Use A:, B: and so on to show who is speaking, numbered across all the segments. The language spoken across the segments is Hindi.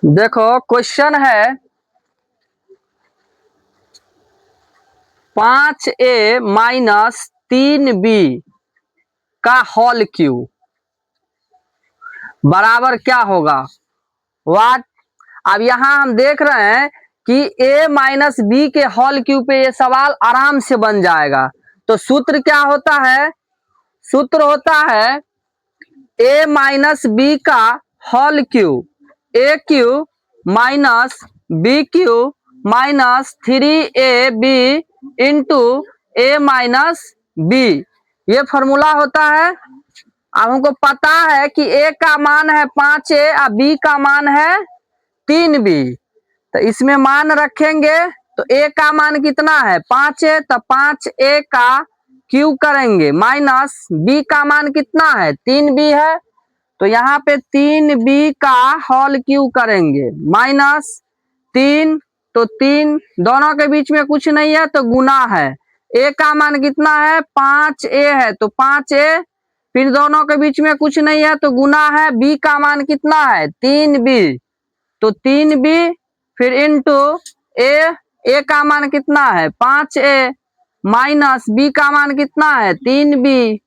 A: देखो क्वेश्चन है 5a माइनस 3b का होल क्यूब बराबर क्या होगा। वाट अब यहाँ हम देख रहे हैं कि a माइनस बी के होल क्यूब पे ये सवाल आराम से बन जाएगा। तो सूत्र क्या होता है? सूत्र होता है a माइनस बी का whole cube a cube minus b cube minus 3ab into a minus b, ये फॉर्मूला होता है। अब हमको पता है कि a का मान है 5a और b का मान है 3b, तो इसमें मान रखेंगे तो a का मान कितना है 5a, तो 5a का क्यूब करेंगे माइनस b का मान कितना है 3b है, तो यहाँ पे 3b का होल क्यूब करेंगे माइनस 3, तो 3 दोनों के बीच में कुछ नहीं है तो गुना है। a का मान कितना है 5a है तो 5a, फिर दोनों के बीच में कुछ नहीं है तो गुना है। b का मान कितना है 3b, तो 3b फिर इंटू a का मान कितना है 5a माइनस b का मान कितना है 3b।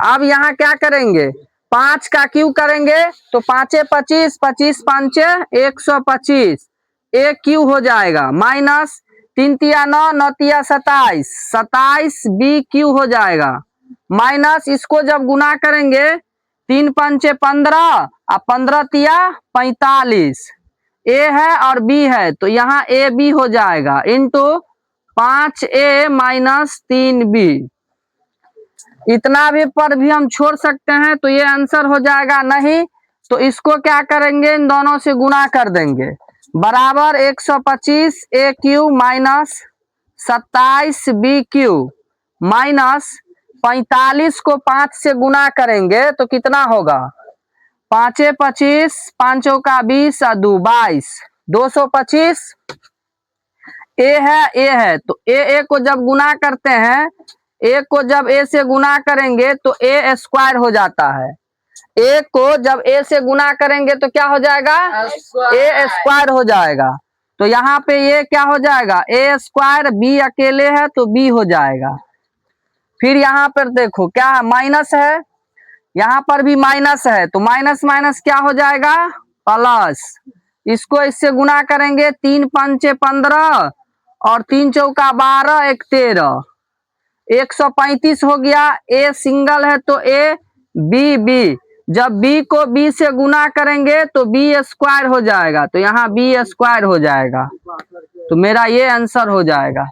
A: अब यहाँ क्या करेंगे 5 का क्यूब करेंगे तो 5 25, 25 5 125, a क्यूब हो जाएगा माइनस 3 तिया 9, 9 तिया 27, 27 b क्यूब हो जाएगा माइनस, इसको जब गुना करेंगे 3 पंचे 15 और 15 तिया 45, a है और b है तो यहाँ a b हो जाएगा इंटू 5a माइनस 3b। इतना भी पर भी हम छोड़ सकते हैं तो ये आंसर हो जाएगा, नहीं तो इसको क्या करेंगे इन दोनों से गुना कर देंगे बराबर 125 a cube minus 27 b cube minus 45 को 5 से गुना करेंगे तो कितना होगा 5 25, 5 का 20 और 2 22, 225 a है तो a को जब गुना करते हैं, a को जब a से गुना करेंगे तो a स्क्वायर हो जाता है। a को जब a से गुना करेंगे तो क्या हो जाएगा a स्क्वायर हो जाएगा, तो यहाँ पे ये क्या हो जाएगा a स्क्वायर, b अकेले है तो b हो जाएगा। फिर यहाँ पर देखो क्या है माइनस है, यहाँ पर भी माइनस है तो माइनस माइनस क्या हो जाएगा प्लस, इसको इससे गुना करेंगे 3 पंचे 15 और 3 चौका 12 1 13, 135 हो गया। a सिंगल है तो a b, जब b को b से गुना करेंगे तो b स्क्वायर हो जाएगा, तो यहाँ b स्क्वायर हो जाएगा, तो मेरा ये आंसर हो जाएगा।